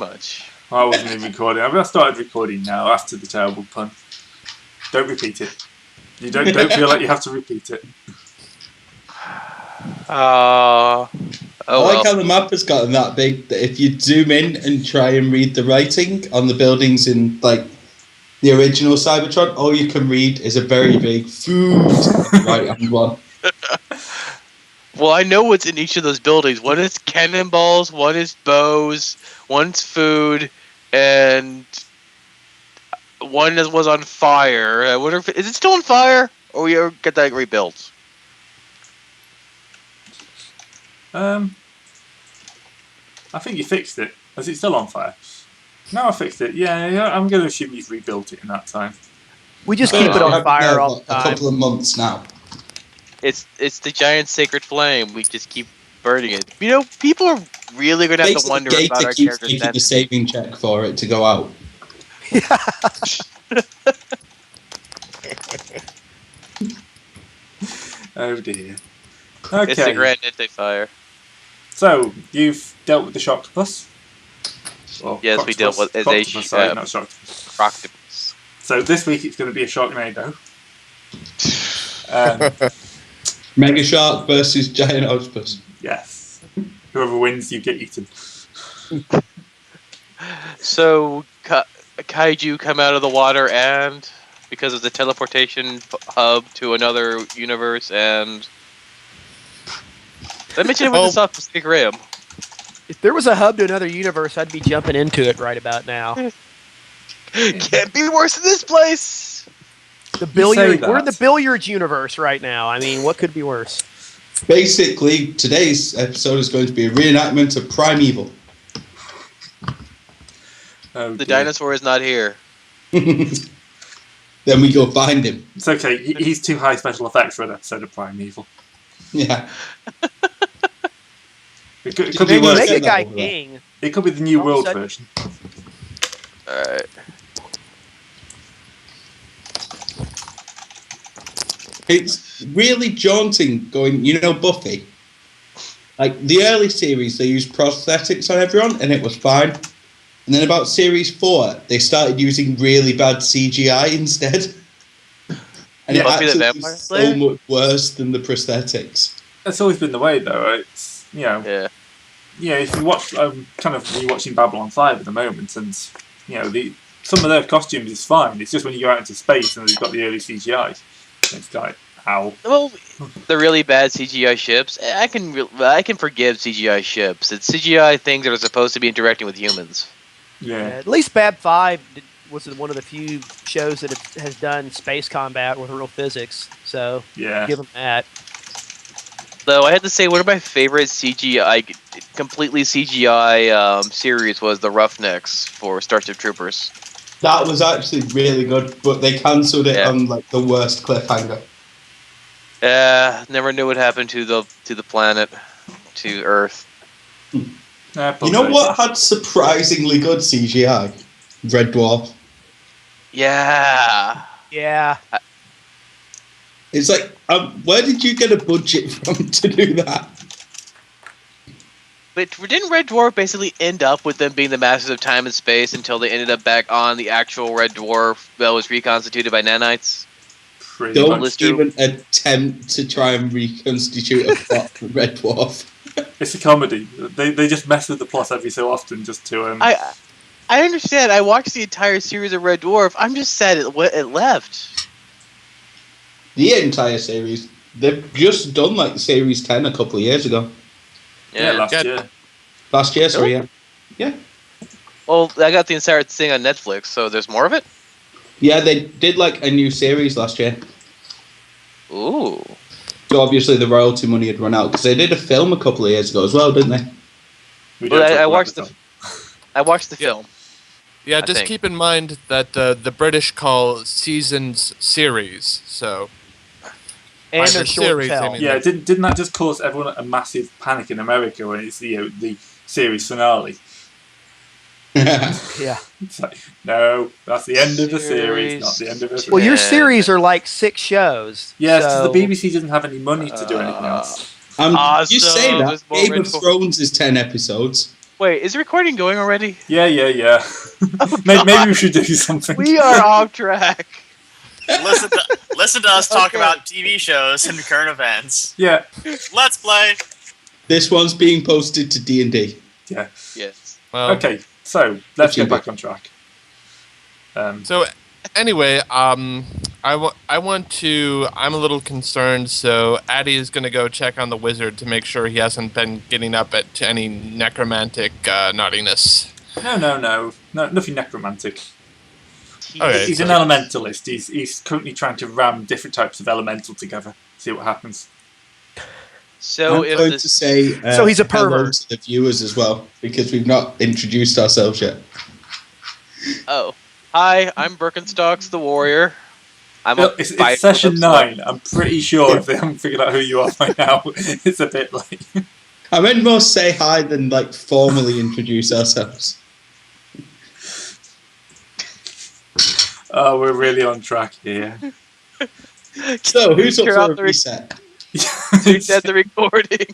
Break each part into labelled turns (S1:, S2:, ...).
S1: much.
S2: I wasn't even recording. I started recording now after the terrible pun. Don't repeat it. You don't feel like you have to repeat it.
S3: I like how the map has gotten that big that if you zoom in and try and read the writing on the buildings in like the original Cybertron, all you can read is a very big food right-hand one.
S1: Well, I know what's in each of those buildings. One is cannonballs, one is bows, one's food, and one was on fire. I wonder if is it still on fire, or we ever get that rebuilt?
S2: I think you fixed it. Is it still on fire? No, I fixed it. Yeah, I'm going to assume you've rebuilt it in that time.
S4: We just keep it on fire all the time.
S3: A couple of months now.
S1: It's the giant sacred flame. We just keep burning it. You know, people are really going to have to wonder about our
S3: keeps
S1: characters.
S3: taking a saving check for it to go out.
S2: Oh dear. Okay.
S1: It's the grand anti-fire.
S2: So, you've dealt with the Shocktopus?
S1: Yes, we dealt with
S2: not
S1: Croctopus.
S2: So this week it's going to be a Sharknado.
S3: Mega Shark versus Giant Octopus.
S2: Yes. Whoever wins, you get eaten.
S1: So, kaiju come out of the water and, because of the teleportation hub to another universe, and... Did I mention it with the South Pacific Rim?
S4: If there was a hub to another universe, I'd be jumping into it right about now.
S1: Can't be worse than this place!
S4: We're in the billiards universe right now. I mean, what could be worse?
S3: Basically, today's episode is going to be a reenactment of Primeval.
S2: Oh,
S1: the dinosaur is not here.
S3: Then we go find him.
S2: It's okay. He's too high special effects for an episode of Primeval.
S3: Yeah.
S2: It could be worse.
S4: Make a guy king.
S2: It could be the New World version.
S1: Alright.
S3: It's really jaunting going, you know, Buffy? Like, the early series, they used prosthetics on everyone, and it was fine. And then about series 4, they started using really bad CGI instead. And it actually was so much worse than the prosthetics.
S2: That's always been the way, though. It's, you know...
S1: Yeah,
S2: if you watch... I'm kind of rewatching Babylon 5 at the moment, and, you know, some of their costumes is fine. It's just when you go out into space and they've got the early CGI. It's like, how?
S1: Well, the really bad CGI ships, I can forgive CGI ships. It's CGI things that are supposed to be interacting with humans.
S2: Yeah.
S4: At least Bab 5 was one of the few shows that has done space combat with real physics. So, give them that.
S1: Though I had to say, one of my favorite completely CGI series was the Roughnecks for Starship Troopers.
S3: That was actually really good, but they cancelled it on like the worst cliffhanger.
S1: Never knew what happened to the planet, to Earth.
S3: You know what had surprisingly good CGI? Red Dwarf.
S1: Yeah.
S4: Yeah.
S3: It's like, where did you get a budget from to do that?
S1: But didn't Red Dwarf basically end up with them being the masters of time and space until they ended up back on the actual Red Dwarf that was reconstituted by nanites?
S3: Don't even attempt to try and reconstitute a plot for Red Dwarf.
S2: It's a comedy. They just mess with the plot every so often just to...
S1: I understand. I watched the entire series of Red Dwarf. I'm just sad it left.
S3: The entire series. They've just done like series 10 a couple of years ago.
S2: Yeah, last year.
S3: Last year, sorry, yeah. Yeah.
S1: Well, I got the entire thing on Netflix, so there's more of it?
S3: Yeah, they did like a new series last year.
S1: Ooh.
S3: So obviously the royalty money had run out, because they did a film a couple of years ago as well, didn't they?
S1: Well, I watched the film.
S5: Yeah, just keep in mind that the British call seasons series, so...
S4: And they're short tell.
S2: Yeah, didn't that just cause everyone a massive panic in America when it's the series finale?
S4: Yeah.
S2: It's like, no, that's the end of the series, not the end of it.
S4: Well, your series are like 6 shows.
S2: Yes, because the BBC doesn't have any money to do anything else.
S3: You say that. Game of Thrones is 10 episodes.
S1: Wait, is the recording going already?
S2: Yeah.
S1: Oh,
S2: Maybe we should do something.
S1: We are off track.
S6: Listen to us talk about TV shows and current events.
S2: Yeah.
S6: Let's play.
S3: This one's being posted to D&D.
S2: Yeah.
S1: Yes.
S5: Well,
S2: Okay, so let's get back on track.
S5: So anyway, I'm a little concerned, so Addy is going to go check on the wizard to make sure he hasn't been getting up to any necromantic naughtiness.
S2: No, nothing necromantic.
S5: Okay,
S2: He's an elementalist. He's currently trying to ram different types of elemental together. See what happens.
S1: So
S3: I'm going to say
S4: So he's a
S3: hello
S4: pervert.
S3: to the viewers as well, because we've not introduced ourselves yet.
S1: Oh. Hi, I'm Birkenstocks the Warrior.
S2: It's session 9. I'm pretty sure if they haven't figured out who you are by now, it's a bit like...
S3: I meant more say hi than like formally introduce ourselves.
S2: Oh, we're really on track here.
S3: So, who's up
S1: Turn
S3: for
S1: off
S3: a
S1: the
S3: reset?
S1: Reset the recording.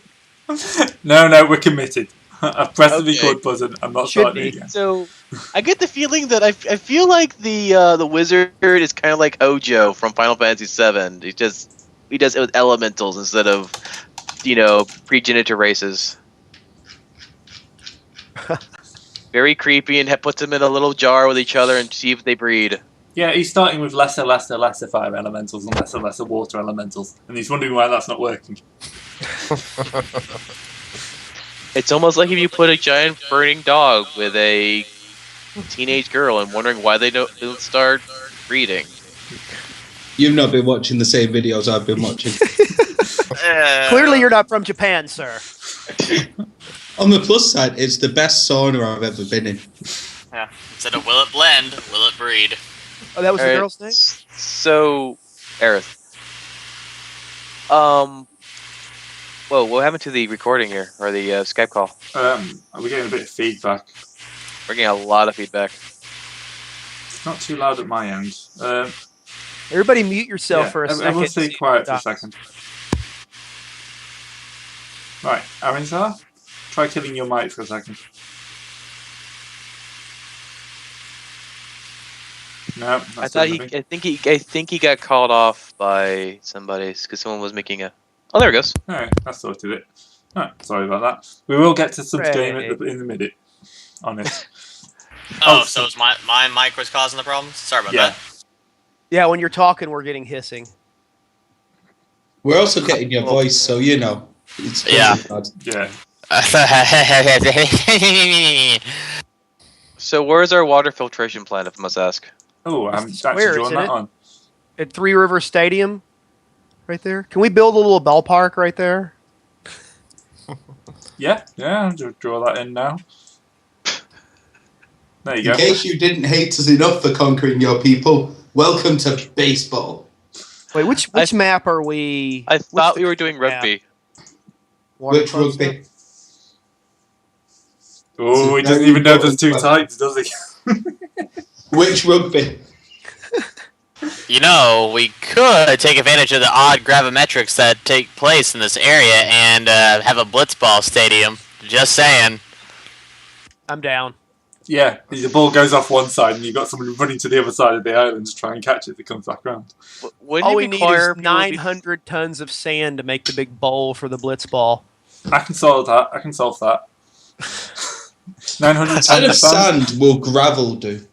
S2: No, we're committed. I've pressed the
S1: Okay.
S2: record button. I'm not
S4: Should
S2: starting
S4: be.
S2: again.
S1: So, I get the feeling that I feel like the wizard is kind of like Hojo from Final Fantasy VII. He does it with elementals instead of, progenitor races. Very creepy, and puts them in a little jar with each other and see if they breed.
S2: Yeah, he's starting with lesser fire elementals and lesser water elementals, and he's wondering why that's not working.
S1: It's almost like if you put a giant burning dog with a teenage girl and wondering why they don't start breeding.
S3: You've not been watching the same videos I've been watching.
S4: Clearly, you're not from Japan, sir.
S3: On the plus side, it's the best sauna I've ever been in.
S6: Yeah. Instead of will it blend, will it breed?
S4: Oh, that was the
S1: Alright,
S4: girl's name?
S1: So, Aerith. Whoa, what happened to the recording here, or the Skype call?
S2: We're getting a bit of feedback.
S1: We're getting a lot of feedback.
S2: It's not too loud at my end.
S4: Everybody mute yourself for a second.
S2: Everyone stay quiet for a
S4: Stop.
S2: second. Right, Arinzar, try killing your mic for a second. No, that's
S1: I think he got called off by somebody because someone was making a. Oh, there it goes.
S2: Alright, that sorted it. Alright, sorry about that. We will get to subs game
S4: Right.
S2: in a minute on it.
S6: So it's my mic was causing the problem? Sorry about
S2: Yeah.
S6: that.
S4: Yeah, when you're talking, we're getting hissing.
S3: We're also getting your voice, so it's
S6: Yeah.
S3: bad.
S2: Yeah.
S1: So where's our water filtration plant, if I must ask?
S2: Oh, I'm
S4: Where,
S2: actually drawing
S4: isn't
S2: that
S4: it?
S2: on.
S4: At Three River Stadium, right there. Can we build a little ballpark right there?
S2: Yeah, I'll just draw that in now. There you
S3: In
S2: go.
S3: case you didn't hate us enough for conquering your people, welcome to baseball.
S4: Wait, which map are we?
S1: I thought
S4: the
S1: we were doing
S4: map?
S1: rugby.
S3: Which rugby?
S2: Oh, he
S3: It's a
S2: doesn't
S3: very
S2: even know there's two
S3: important
S2: types, does he?
S3: Which rugby?
S6: We could take advantage of the odd gravimetrics that take place in this area and have a blitzball stadium. Just saying.
S4: I'm down.
S2: Yeah, the ball goes off one side and you've got somebody running to the other side of the island to try and catch it that comes back around.
S1: Wouldn't
S4: All
S1: you
S4: we need
S1: require
S4: is
S1: people to be-
S4: 900 tons of sand to make the big bowl for the blitzball.
S2: I can solve that. 900
S3: Instead
S2: tons
S3: of
S2: of sand.
S3: sand, will gravel do?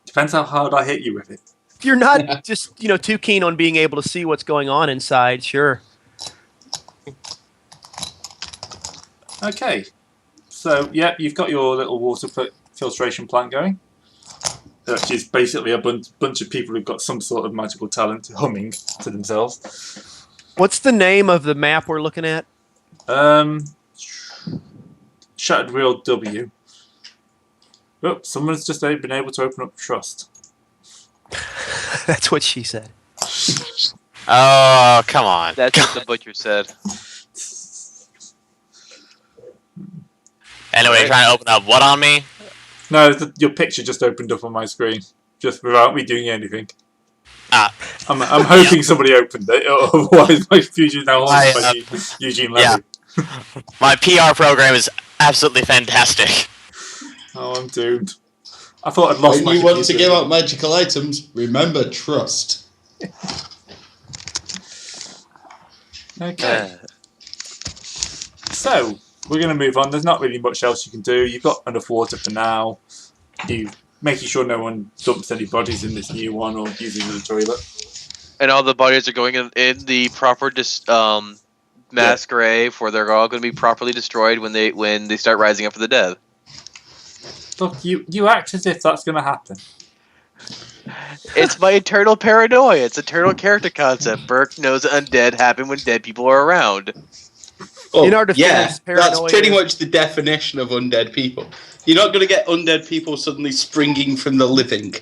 S2: Depends how hard I hit you with it.
S4: If you're not just too keen on being able to see what's going on inside, sure.
S2: Okay. So, yeah, you've got your little water filtration plant going. Which is basically a bunch of people who've got some sort of magical talent humming to themselves.
S4: What's the name of the map we're looking at?
S2: Shattered Wheel W. Oh, someone's just been able to open up Trust.
S4: That's what she said.
S6: Oh, come on.
S1: That's what the butcher said.
S6: Anyway, you're trying to open up what on me?
S2: No, your picture just opened up on my screen, just without me doing anything.
S6: Ah.
S2: I'm hoping somebody opened it, otherwise my future's now haunted by Eugene Levy.
S6: Yeah. My PR program is absolutely fantastic.
S2: Oh, I'm doomed. I thought I'd lost.
S3: When you want to give out magical items, remember trust.
S2: Okay. So we're going to move on. There's not really much else you can do. You've got enough water for now. You making sure no one dumps any bodies in this new one or using the toilet.
S1: And all the bodies are going in the proper mass grave, where they're all going to be properly destroyed when they start rising up for the dead.
S2: Look, you act as if that's going to happen.
S1: It's my eternal paranoia. It's eternal character concept. Burke knows undead happen when dead people are around.
S3: Oh,
S4: In our defense,
S3: that's pretty much the definition of undead people. You're not going to get undead people suddenly springing from the living.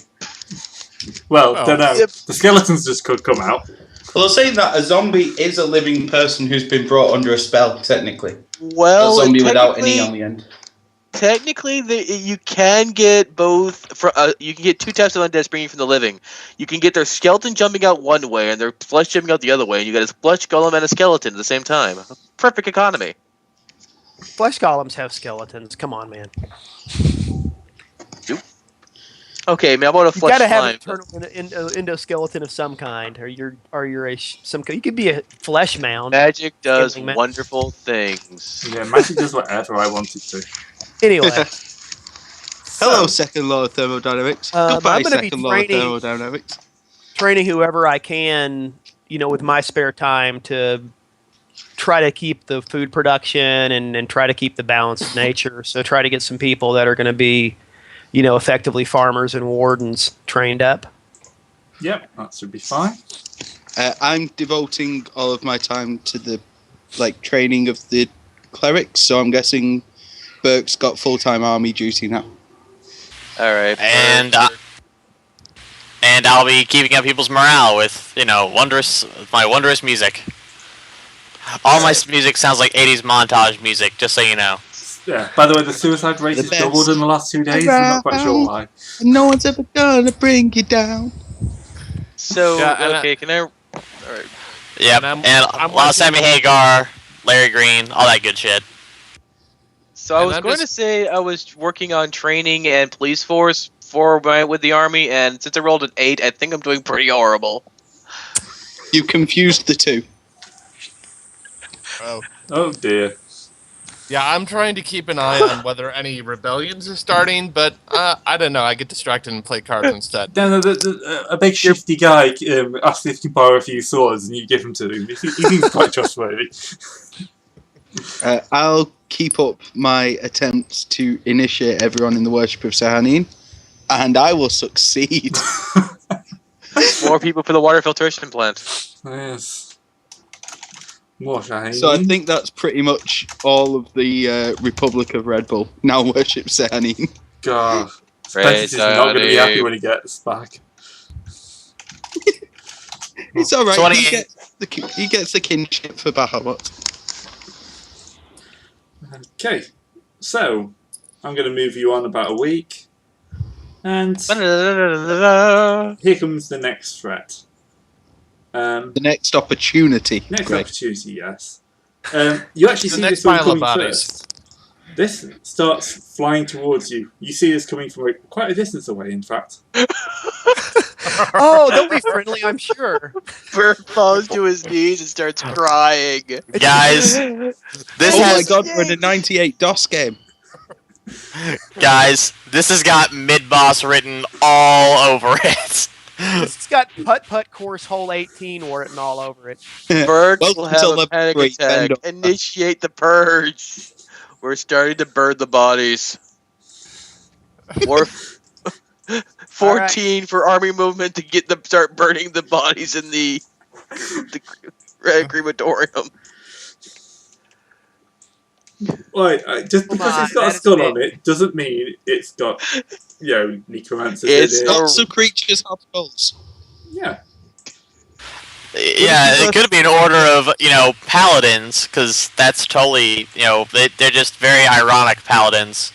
S2: Well, don't know. Yep. The skeletons just could come out.
S3: Well, saying that, a zombie is a living person who's been brought under a spell, technically.
S1: Well,
S3: a zombie without an E on the end.
S1: Technically, you can get both. You can get two types of undead springing from the living. You can get their skeleton jumping out one way and their flesh jumping out the other way, and you get a flesh golem and a skeleton at the same time. Perfect economy.
S4: Flesh golems have skeletons. Come on, man.
S1: Okay, man. How about a flesh?
S4: You gotta have an eternal endoskeleton of some kind, or you could be a flesh mound.
S1: Magic does wonderful things.
S2: Yeah, magic does whatever I want it to.
S4: Anyway.
S3: Hello, second law of thermodynamics. Goodbye,
S4: I'm
S3: second law of thermodynamics.
S4: Training whoever I can, with my spare time to try to keep the food production and try to keep the balance of nature. So try to get some people that are going to be, effectively farmers and wardens trained up.
S2: Yep, that should be fine.
S3: I'm devoting all of my time to the training of the clerics, so I'm guessing Burke's got full-time army duty now.
S1: All right,
S6: and I'll be keeping up people's morale with my wondrous music. All my music sounds like 80s montage music, just so you know.
S2: Yeah. By the way, the suicide rate has doubled in the last 2 days. I'm not quite sure why.
S3: No one's ever gonna bring you down.
S1: So okay, can I? All right.
S6: Yep. And Sammy Hagar, Larry Green, all that good shit.
S1: So I was going to say I was working on training and police force with the army, and since I rolled an 8, I think I'm doing pretty horrible.
S3: You confused the two.
S2: Oh dear.
S5: Yeah, I'm trying to keep an eye on whether any rebellions are starting, but I don't know. I get distracted and play cards instead.
S2: No, a big shifty guy asks if he can borrow a few swords, and you give them to him. He seems quite trustworthy.
S3: I'll keep up my attempts to initiate everyone in the worship of Sahanin, and I will succeed.
S1: More people for the water filtration plant.
S2: Yes. More Sahanin.
S3: So I think that's pretty much all of the Republic of Red Bull now worship Sahanin.
S2: God. Spencer's not going to be happy when he gets back.
S3: It's alright, so he gets the kinship for Bahamut.
S2: Okay, so I'm going to move you on about a week, and here comes the next threat.
S3: The next opportunity.
S2: Opportunity, yes. You actually see this one coming first. This starts flying towards you. You see this coming from quite a distance away, in fact.
S4: Oh, they'll be friendly, I'm sure.
S1: Bert falls to his knees and starts crying.
S6: Guys,
S3: my god, we're in a 98 DOS game.
S6: Guys, this has got mid-boss written all over it.
S4: It's got putt-putt course hole 18 written all over it.
S1: Bert will have a panic attack. Initiate the purge. We're starting to burn the bodies. 14 for army movement to start burning the bodies in the crematorium.
S2: Right, just because it's got a skull on it doesn't mean it's got, necromancers in it.
S3: Lots of creatures have skulls.
S2: Yeah.
S6: Yeah, it could be an order of, paladins, because that's totally, they're just very ironic paladins.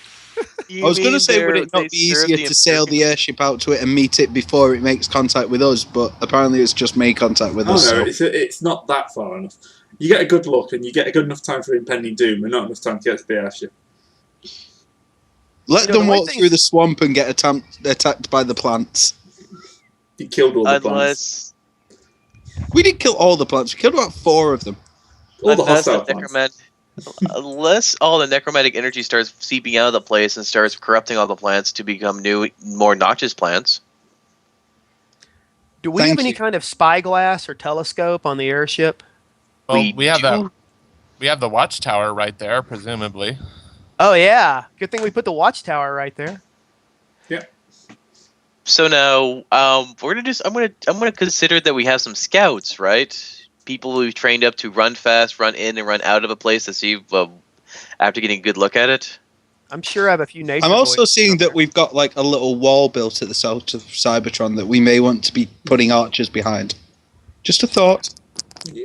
S3: I was going to say, would it not be easier to sail the airship out to it and meet it before it makes contact with us, but apparently it's just made contact with us.
S2: No, it's not that far enough. You get a good look, and you get a good enough time for impending doom, and not enough time to get to the airship.
S3: Let
S4: You know,
S3: them
S4: the one
S3: walk
S4: thing-
S3: through the swamp and get attacked by the plants.
S2: You killed all the plants.
S1: Unless
S3: We didn't kill all the plants. We killed about 4 of them.
S2: All the
S1: unless
S2: hostile
S1: the
S2: plants.
S1: unless all the necromantic energy starts seeping out of the place and starts corrupting all the plants to become new, more noxious plants.
S4: Do we
S3: Thank
S4: have any
S3: you.
S4: kind of spyglass or telescope on the airship?
S5: Well,
S1: We
S5: we have
S1: do-
S5: the watchtower right there, presumably.
S4: Oh yeah, good thing we put the watchtower right there.
S1: So now, we're gonna just. I'm gonna consider that we have some scouts, right? People we've trained up to run fast, run in and run out of a place to see after getting a good look at it.
S4: I'm sure I have a few nature.
S3: I'm also
S4: boys
S3: seeing that
S4: somewhere.
S3: we've got like a little wall built at the south of Cybertron that we may want to be putting archers behind. Just a thought.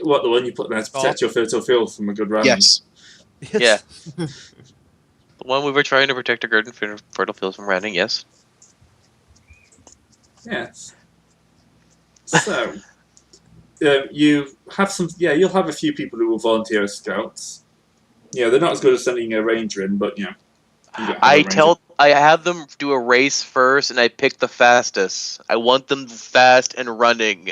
S2: What, the one you put there to protect your fertile field from a good ram?
S3: Yes.
S1: Yeah. The one we were trying to protect our garden fertile fields from running. Yes.
S2: Yes. So, you have some. Yeah, you'll have a few people who will volunteer as scouts. Yeah, they're not as good as sending a ranger in, but yeah. You don't have a ranger.
S1: I have them do a race first, and I pick the fastest. I want them fast and running.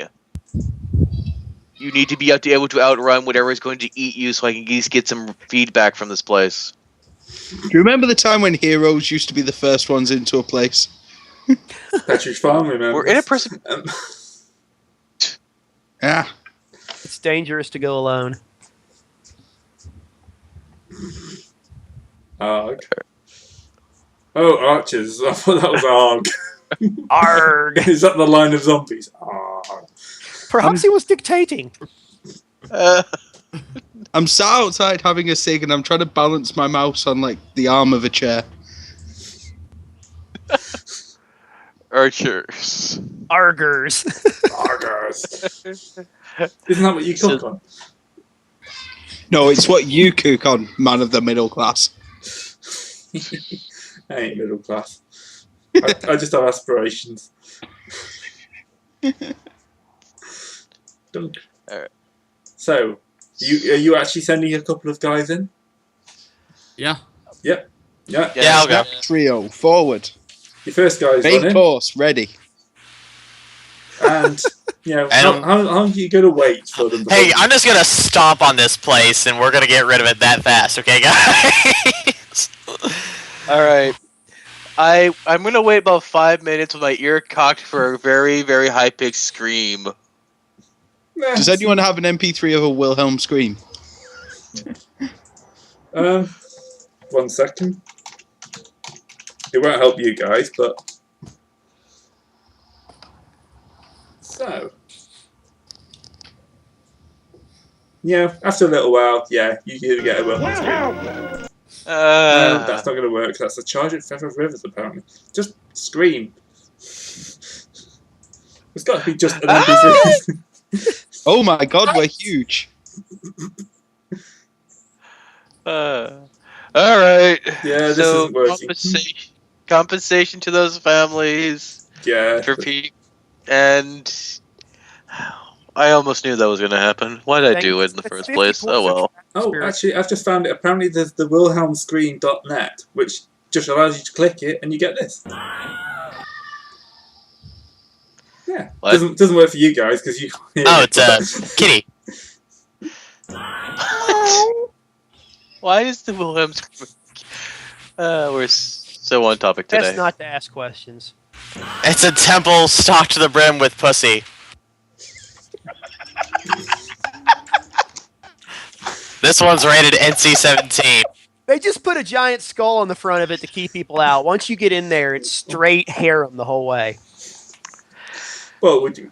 S1: You need to be able to outrun whatever is going to eat you, so I can at least get some feedback from this place.
S3: Do you remember the time when heroes used to be the first ones into a place?
S2: Petridge Farm, remember?
S1: We're in a person.
S3: Yeah.
S4: It's dangerous to go alone.
S2: Arg. Oh, archers. I thought that was Arg.
S4: Arg!
S2: Is that the line of zombies? Arg.
S4: Perhaps he was dictating.
S3: I'm sat outside having a cig and I'm trying to balance my mouse on like the arm of a chair.
S1: Archers.
S4: Argers.
S2: Argers. Isn't that what you cook on?
S3: No, it's what you cook on, man of the middle class.
S2: I ain't middle class. I just have aspirations. Dunk.
S1: Alright.
S2: So, are you actually sending a couple of guys in?
S7: Yeah.
S2: Yeah.
S6: Yeah, I'll go.
S3: Trio, forward.
S2: Your first guy's
S3: Main
S2: running.
S3: course, ready.
S2: And, you know,
S6: And-
S2: how long are you going to wait for them to
S6: Hey,
S2: hold
S6: I'm just gonna stomp on this place, and we're gonna get rid of it that fast, okay, guys?
S1: All right. I'm gonna wait about 5 minutes with my ear cocked for a very, very high pitched scream.
S2: you?
S3: Does anyone have an MP3 of a Wilhelm scream?
S2: 1 second. It won't help you guys, but... So... Yeah, after a little while, yeah, you do get a Wilhelm scream. No, that's not going to work. That's a charge at Feather Rivers, apparently. Just scream. It's got to be just an NPC.
S3: Oh my god, we're huge.
S1: All right.
S2: Yeah, this
S1: so
S2: isn't working.
S1: compensation to those families
S2: Yeah.
S1: for and I almost knew that was going to happen. Why did I do it in the
S4: That's
S1: first
S4: 50
S1: place? Oh
S4: points of
S1: well.
S2: Oh,
S4: spirit.
S2: actually, I've just found it. Apparently, there's the wilhelmscreen.net, which just allows you to click it and you get this. Yeah.
S1: What?
S2: Doesn't work for you guys because you...
S6: Oh, it's Kitty.
S1: Why is the Wilhelm's? We're so on topic today.
S4: Best not to ask questions.
S6: It's a temple stocked to the brim with pussy. This one's rated NC-17.
S4: They just put a giant skull on the front of it to keep people out. Once you get in there, it's straight harem the whole way.
S2: Well, would you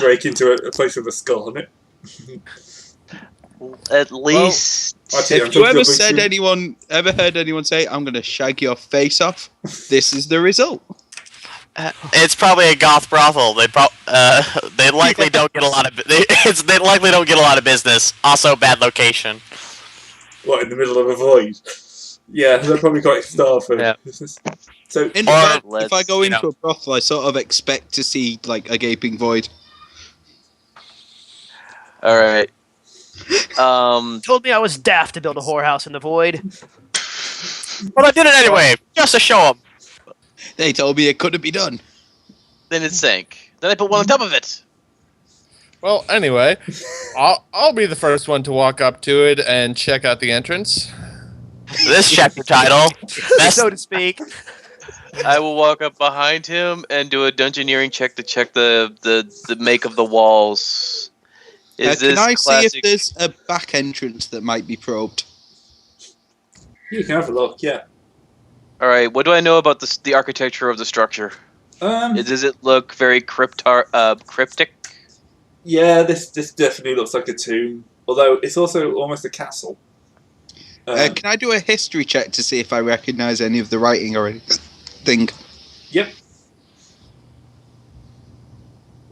S2: break into a place with a skull on it?
S1: At least.
S2: Actually, I'm
S3: If you
S2: talking
S3: ever
S2: about
S3: ever heard anyone say, I'm going to shag your face off, this is the result.
S6: It's probably a goth brothel. They likely don't get a lot of. They likely don't get a lot of business. Also, bad location.
S2: What, in the middle of a void? Yeah, they're probably quite starved for
S1: Yeah.
S2: business. So,
S3: In
S6: Or,
S3: fact, if I go
S6: you
S3: into
S6: know.
S3: a brothel, I sort of expect to see like a gaping void.
S1: All right.
S4: Told me I was daft to build a whorehouse in the void.
S6: But I did it anyway, just to show them.
S7: They told me it couldn't be done.
S1: Then it sank. Then I put one on top of it.
S5: Well, anyway, I'll be the first one to walk up to it and check out the entrance.
S6: This chapter title,
S4: So to speak.
S1: I will walk up behind him and do a dungeoneering check to check the make of the walls. Is
S7: Can
S1: this
S7: I
S1: classic?
S7: see if there's a back entrance that might be probed?
S2: You can have a look. Yeah.
S1: All right. What do I know about the architecture of the structure? Does it look very cryptic?
S2: Yeah, this definitely looks like a tomb. Although it's also almost a castle.
S7: Can I do a history check to see if I recognise any of the writing or anything?
S2: Yep.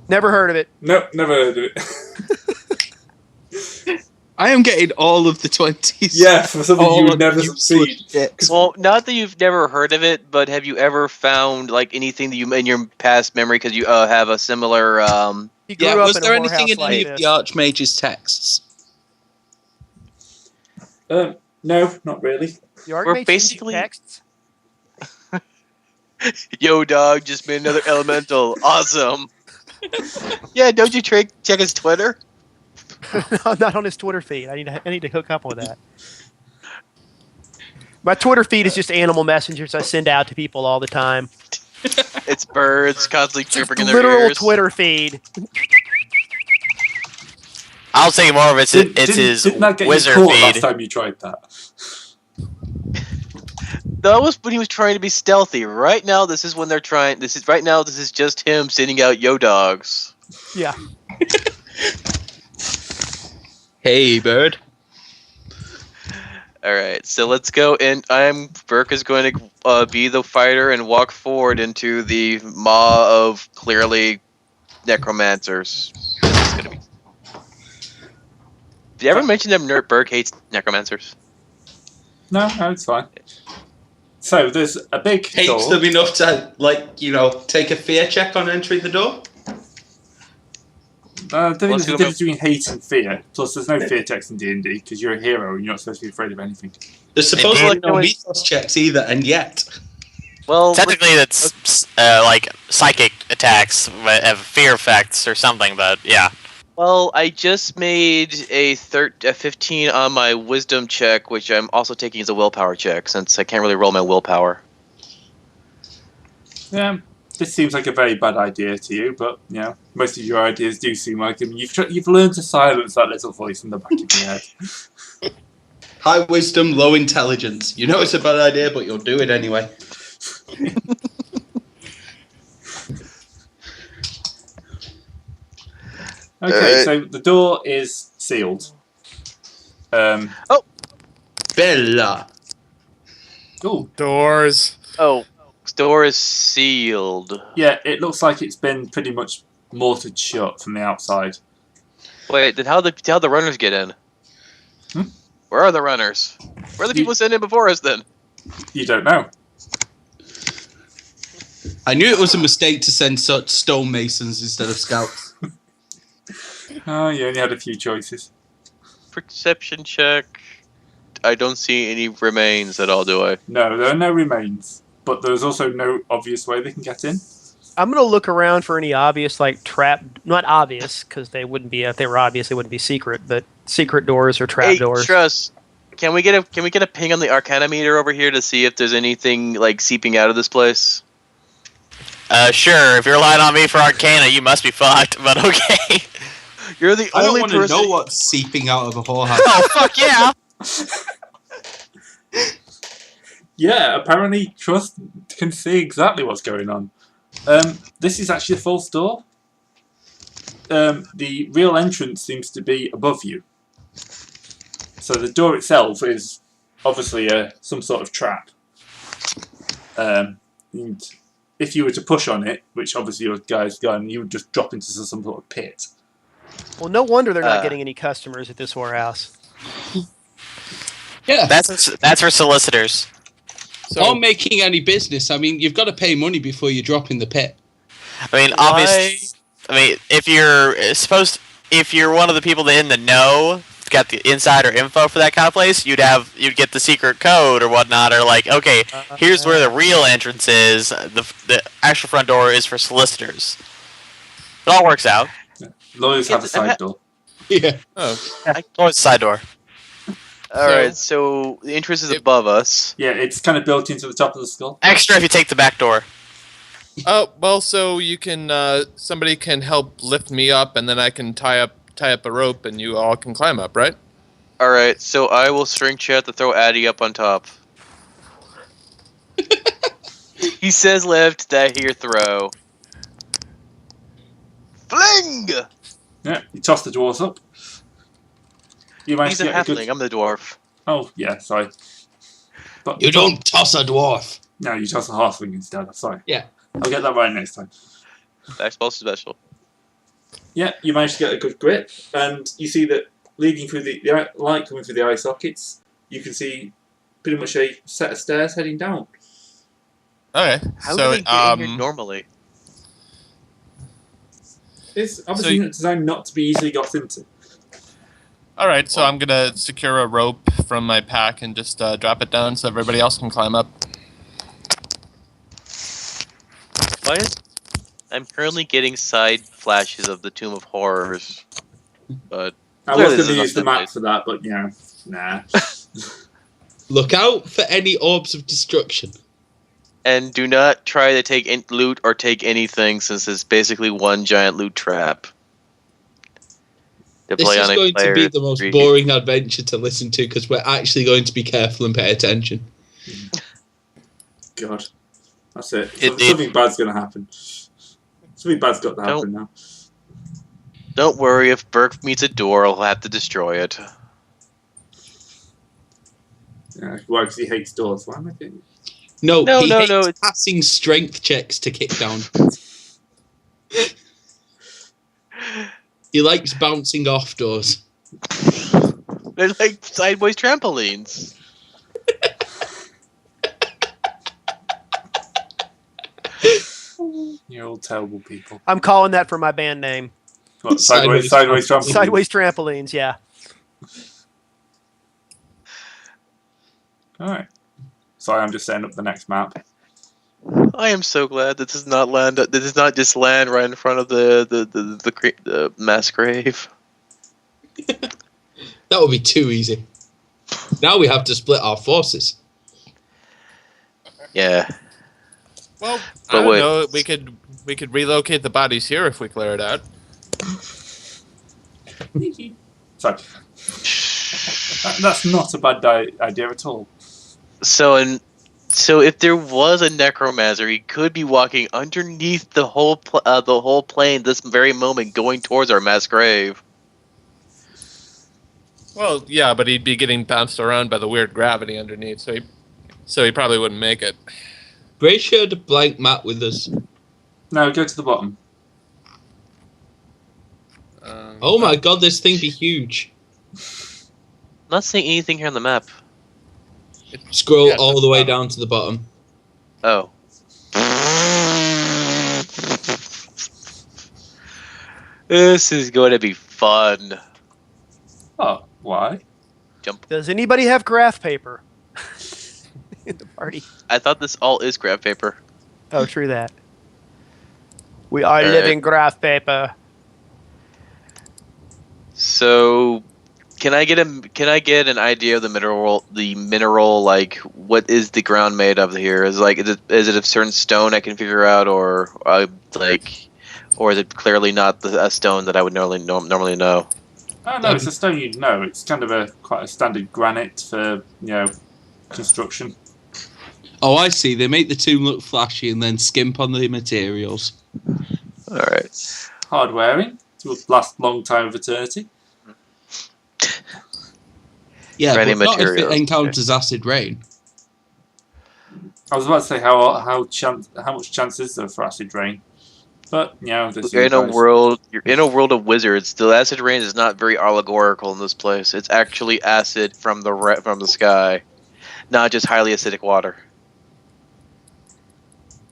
S4: Never heard of it.
S2: No, never heard of it.
S7: I am getting all of the 20s.
S2: Yeah, for something you would never
S7: useless
S2: succeed.
S7: shit.
S1: Well, not that you've never heard of it, but have you ever found like anything that you in your past memory because you have a similar?
S4: He grew
S7: Yeah,
S4: up
S7: was
S4: in
S7: there
S4: a
S7: anything
S4: whorehouse
S7: in
S4: like
S7: any
S4: this.
S7: of the Archmage's texts?
S2: No, not really.
S4: The Archmage sends you
S1: basically-
S4: texts?
S1: Yo, dog, just made another elemental. Awesome. Yeah, don't you check his Twitter?
S4: I'm not on his Twitter feed. I need to hook up with that. My Twitter feed is just animal messengers I send out to people all the time.
S1: It's birds constantly chirping in their
S4: Literal
S1: ears.
S4: Twitter feed.
S6: I was thinking more of it's his
S2: didn't that get
S6: wizard
S2: you caught last
S6: feed.
S2: time you tried that?
S1: That was when he was trying to be stealthy. Right now, this is when they're trying. This is just him sending out yo dogs.
S4: Yeah.
S7: Hey, bird.
S1: All right, so let's go. And Burke is going to be the fighter and walk forward into the maw of clearly necromancers. This is gonna be. Did you ever mention that Burke hates necromancers?
S2: No, it's fine. So there's a big
S3: Hates
S2: door.
S3: them enough to, take a fear check on entering the door?
S2: I think
S1: Let's
S2: there's a
S1: go
S2: difference between hate and fear. Plus, there's no fear checks in D&D because you're a hero and you're not supposed to be afraid of anything.
S3: There's supposedly
S1: Indeed.
S3: no mythos checks either, and yet.
S1: Well,
S6: Technically, that's like psychic attacks have fear effects or something, but yeah.
S1: Well, I just made a 15 on my wisdom check, which I'm also taking as a willpower check since I can't really roll my willpower.
S2: Yeah, this seems like a very bad idea to you, but most of your ideas do seem like them. You've learned to silence that little voice in the back of your head.
S3: High wisdom, low intelligence. You know it's a bad idea, but you'll do it anyway.
S2: Okay, so the door is sealed.
S3: Bella.
S2: Oh,
S5: Doors.
S1: Oh, door is sealed.
S2: yeah, it looks like it's been pretty much mortared shut from the outside.
S1: Wait, then how the runners get in?
S2: Hmm?
S1: Where are the runners? Where are the people sent in before us then?
S2: You don't know.
S3: I knew it was a mistake to send such stonemasons instead of scouts.
S2: Oh, you only had a few choices.
S1: Perception check. I don't see any remains at all, do I?
S2: No, there are no remains, but there's also no obvious way they can get in.
S4: I'm going to look around for any obvious, trap... Not obvious, because they wouldn't be... If they were obvious, they wouldn't be secret, but secret doors or trap
S1: Hey,
S4: doors.
S1: Truss, can we get a ping on the Arcana meter over here to see if there's anything, seeping out of this place?
S6: Sure, if you're relying on me for Arcana, you must be fucked, but okay.
S1: You're the
S3: I don't
S1: only
S3: want to
S1: person...
S3: know what's seeping out of a whorehouse.
S6: Oh, fuck yeah!
S2: Yeah, apparently Trust can see exactly what's going on. This is actually a false door. The real entrance seems to be above you. So the door itself is obviously some sort of trap. And if you were to push on it, which obviously your guy's gone, you would just drop into some sort of pit.
S4: Well, no wonder they're not getting any customers at this whorehouse.
S3: Yeah.
S6: That's for solicitors.
S5: So,
S3: Or making any business. I mean, you've got to pay money before you drop in the pit.
S6: I mean, obviously, if you're one of the people that in the know, got the insider info for that kind of place, you'd get the secret code or whatnot, or like, okay, here's where the real entrance is. The actual front door is for solicitors. It all works out.
S2: Lawyers have a side door.
S3: Yeah.
S5: Oh,
S6: Or it's side door.
S1: Alright, so the entrance is above us.
S2: Yeah, it's kind of built into the top of the skull.
S6: Extra if you take the back door.
S5: oh well. So you can somebody can help lift me up, and then I can tie up a rope, and you all can climb up, right?
S1: Alright, so I will string chat to throw Addy up on top. He says lift, I hear throw. Fling!
S2: Yeah, you toss the dwarves up. You managed
S1: He's
S2: to
S1: a
S2: get a
S1: halfling,
S2: good...
S1: I'm the dwarf.
S2: Oh, yeah, sorry. But
S3: You don't toss a dwarf.
S2: No, you toss a halfling instead. I'm sorry.
S3: Yeah.
S2: I'll get that right next time.
S1: That's special.
S2: Yeah, you managed to get a good grip, and you see that leading through the light coming through the eye sockets, you can see pretty much a set of stairs heading down.
S5: Okay.
S1: How
S5: so
S1: do they get in here normally?
S2: It's obviously designed not to be easily got into.
S5: all right. So I'm gonna secure a rope from my pack and just drop it down so everybody else can climb up.
S1: Why is... I'm currently getting side flashes of the Tomb of Horrors. But
S2: I was going to use the map for that, but yeah, nah.
S3: Look out for any orbs of destruction.
S1: And do not try to take loot or take anything, since it's basically one giant loot trap.
S3: This is going to be the most boring adventure to listen to because we're actually going to be careful and pay attention.
S2: God. That's it. Something bad's going to happen. Something bad's got to happen now.
S1: Don't worry, if Burke meets a door, I'll have to destroy it.
S2: Yeah, why? Because he hates doors. Why am I doing it?
S3: No, he hates passing strength checks to kick down. He likes bouncing off doors.
S1: They're like sideways trampolines.
S2: You're all terrible people.
S4: I'm calling that for my band name.
S2: What, sideways trampolines?
S4: Sideways trampolines, yeah.
S2: Alright. Sorry, I'm just setting up the next map.
S1: I am so glad that does not land. That does not just land right in front of the mass grave.
S3: That would be too easy. Now we have to split our forces.
S1: Yeah.
S5: Well, I don't know. We could relocate the bodies here if we clear it out.
S2: Sorry. That's not a bad idea at all.
S1: So if there was a necromancer, he could be walking underneath the whole plane this very moment, going towards our mass grave.
S5: Well, yeah, but he'd be getting bounced around by the weird gravity underneath, so he probably wouldn't make it.
S3: Bray shared a blank map with us.
S2: No, go to the bottom.
S3: Oh my god, this thing be huge.
S1: I'm not seeing anything here on the map.
S3: Scroll all the way down to the bottom.
S1: Oh. This is going to be fun.
S2: Oh, why?
S1: Jump.
S4: Does anybody have graph paper in the party?
S1: I thought this all is graph paper.
S4: Oh, true that. We are living graph paper.
S1: So, can I get an idea of the mineral, like what is the ground made of here? Is it a certain stone I can figure out, or is it clearly not a stone that I would normally know?
S2: Oh no, it's a stone you'd know. It's kind of quite a standard granite for construction.
S3: Oh, I see. They make the tomb look flashy and then skimp on the materials.
S1: All right.
S2: Hard wearing. It will last a long time of eternity.
S3: Yeah,
S1: Ready
S3: but not if
S1: material.
S3: it encounters acid rain.
S2: I was about to say how much chance is there for acid rain, but
S1: You're in a world of wizards. The acid rain is not very allegorical in this place. It's actually acid from the sky, not just highly acidic water.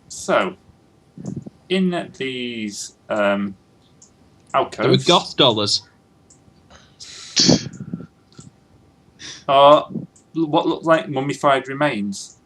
S2: So, in these
S3: There were
S2: alcoves,
S3: goth dollars.
S2: are what look like mummified remains.